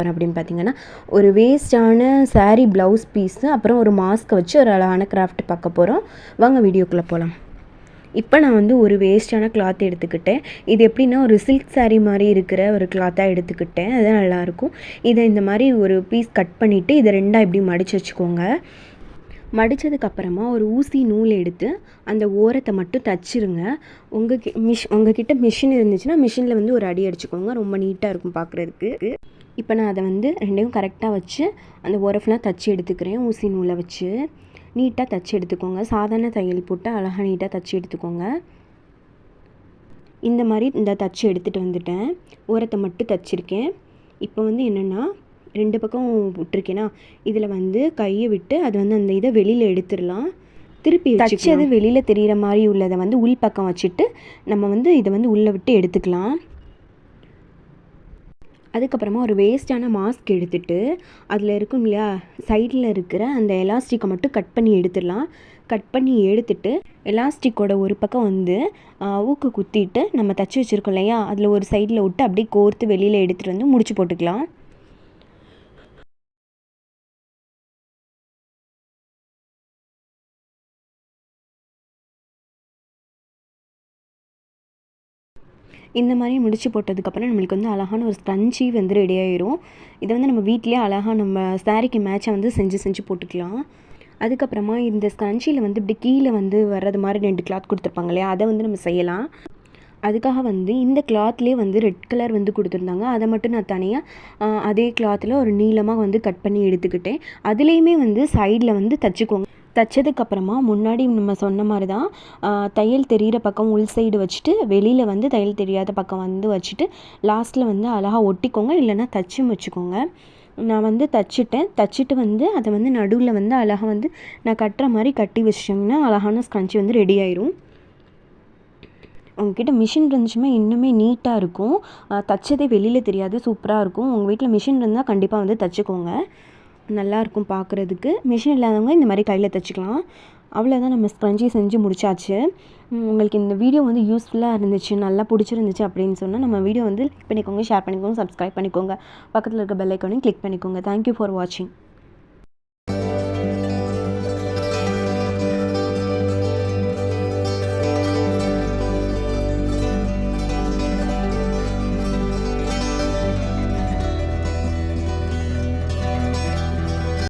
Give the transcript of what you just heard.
அப்படின்னு பார்த்தீங்கன்னா, ஒரு வேஸ்ட்டான சாரீ ப்ளவுஸ் பீஸு அப்புறம் ஒரு மாஸ்க்கை வச்சு ஒரு அழகான கிராஃப்ட் பார்க்க போகிறோம். வாங்க வீடியோக்குள்ளே போகலாம். இப்போ நான் வந்து ஒரு வேஸ்ட்டான கிளாத் எடுத்துக்கிட்டேன். இது எப்படின்னா ஒரு சில்க் சாரீ மாதிரி இருக்கிற ஒரு கிளாத்தாக எடுத்துக்கிட்டேன். அது நல்லாயிருக்கும். இதை இந்த மாதிரி ஒரு பீஸ் கட் பண்ணிவிட்டு இதை ரெண்டாக இப்படி மடித்து வச்சுக்கோங்க. மடித்ததுக்கப்புறமா ஒரு ஊசி நூல் எடுத்து அந்த ஓரத்தை மட்டும் தச்சிருங்க. உங்ககிட்ட மிஷின் இருந்துச்சுன்னா மிஷினில் வந்து ஒரு அடி அடிச்சுக்கோங்க. ரொம்ப நீட்டாக இருக்கும் பார்க்குறதுக்கு. இப்போ நான் அதை வந்து ரெண்டையும் கரெக்டாக வச்சு அந்த ஓரஃபெல்லாம் தச்சு எடுத்துக்கிறேன். ஊசி நூலை வச்சு நீட்டாக தச்சு எடுத்துக்கோங்க. சாதாரண தையல் போட்டு அழகாக நீட்டாக தச்சு எடுத்துக்கோங்க. இந்த மாதிரி இந்த தச்சு எடுத்துகிட்டு வந்துட்டேன். ஓரத்தை மட்டும் தச்சிருக்கேன். இப்போ வந்து என்னென்னா 2 பக்கம் விட்டுருக்கேன்னா இதில் வந்து கையை விட்டு அது வந்து அந்த இதை வெளியில் எடுத்துடலாம். திருப்பி தச்சது வெளியில் தெரிகிற மாதிரி உள்ளதை வந்து உள் பக்கம் வச்சுட்டு நம்ம வந்து இதை வந்து உள்ளே விட்டு எடுத்துக்கலாம். அதுக்கப்புறமா ஒரு வேஸ்ட்டான மாஸ்க் எடுத்துகிட்டு அதில் இருக்கும் இல்லையா சைடில் இருக்கிற அந்த எலாஸ்டிக்கை மட்டும் கட் பண்ணி எடுத்துடலாம். கட் பண்ணி எடுத்துட்டு எலாஸ்டிக்கோட ஒரு பக்கம் வந்து ஊக்கு குத்திட்டு நம்ம தச்சு வச்சுருக்கோம் இல்லையா அதில் ஒரு சைடில் விட்டு அப்படியே கோர்த்து வெளியில் எடுத்துகிட்டு வந்து முடிச்சு போட்டுக்கலாம். இந்த மாதிரி முடிச்சு போட்டதுக்கப்புறம் நம்மளுக்கு வந்து அழகான ஒரு ஸ்க்ரன்ச்சி வந்து ரெடி ஆயிரும். இதை வந்து நம்ம வீட்டிலேயே அழகாக நம்ம சாரீக்கு மேட்சாக வந்து செஞ்சு போட்டுக்கலாம். அதுக்கப்புறமா இந்த ஸ்க்ரன்ச்சியில் வந்து இப்படி கீழே வந்து வர்றது மாதிரி 2 கிளாத் கொடுத்துருப்பாங்க இல்லையா அதை வந்து நம்ம செய்யலாம். அதுக்காக வந்து இந்த கிளாத்லேயே வந்து ரெட் கலர் வந்து கொடுத்துருந்தாங்க. அதை மட்டும் நான் தனியாக அதே கிளாத்தில் ஒரு நீளமாக வந்து கட் பண்ணி எடுத்துக்கிட்டேன். அதுலேயுமே வந்து சைடில் வந்து தச்சுக்கோங்க. தைச்சதுக்கப்புறமா முன்னாடி நம்ம சொன்ன மாதிரி தான் தையல் தெரிகிற பக்கம் உள் சைடு வச்சுட்டு வெளியில் வந்து தையல் தெரியாத பக்கம் வந்து வச்சுட்டு லாஸ்ட்டில் வந்து அழகாக ஒட்டிக்கோங்க. இல்லைன்னா தச்சும் வச்சுக்கோங்க. நான் வந்து தச்சுட்டு வந்து அதை வந்து நடுவில் வந்து அழகாக வந்து நான் கட்டுற மாதிரி கட்டி வச்சிட்டிங்கன்னா அழகான ஸ்க்ரன்ச்சி வந்து ரெடி ஆயிரும். உங்கள்கிட்ட மிஷின் இருந்துச்சுன்னா இன்னுமே நீட்டாக இருக்கும். தச்சதே வெளியில் தெரியாது, சூப்பராக இருக்கும். உங்கள் வீட்டில் மிஷின் இருந்தால் கண்டிப்பாக வந்து தச்சுக்கோங்க. நல்லாயிருக்கும் பார்க்குறதுக்கு. மிஷின் இல்லாதவங்க இந்த மாதிரி கையில் தைச்சிக்கலாம். அவ்வளோதான், நம்ம ஸ்க்ரன்ச்சி செஞ்சு முடிச்சாச்சு. உங்களுக்கு இந்த வீடியோ வந்து யூஸ்ஃபுல்லாக இருந்துச்சு, நல்லா பிடிச்சிருந்துச்சு அப்படின்னு சொன்னால் நம்ம வீடியோ வந்து லைக் பண்ணிக்கோங்க, ஷேர் பண்ணிக்கோங்க, சப்ஸ்கிரைப் பண்ணிக்கோங்க. பக்கத்தில் இருக்க பெல் ஐக்கானையும் கிளிக் பண்ணிக்கோங்க. தேங்க்யூ ஃபார் வாட்சிங்.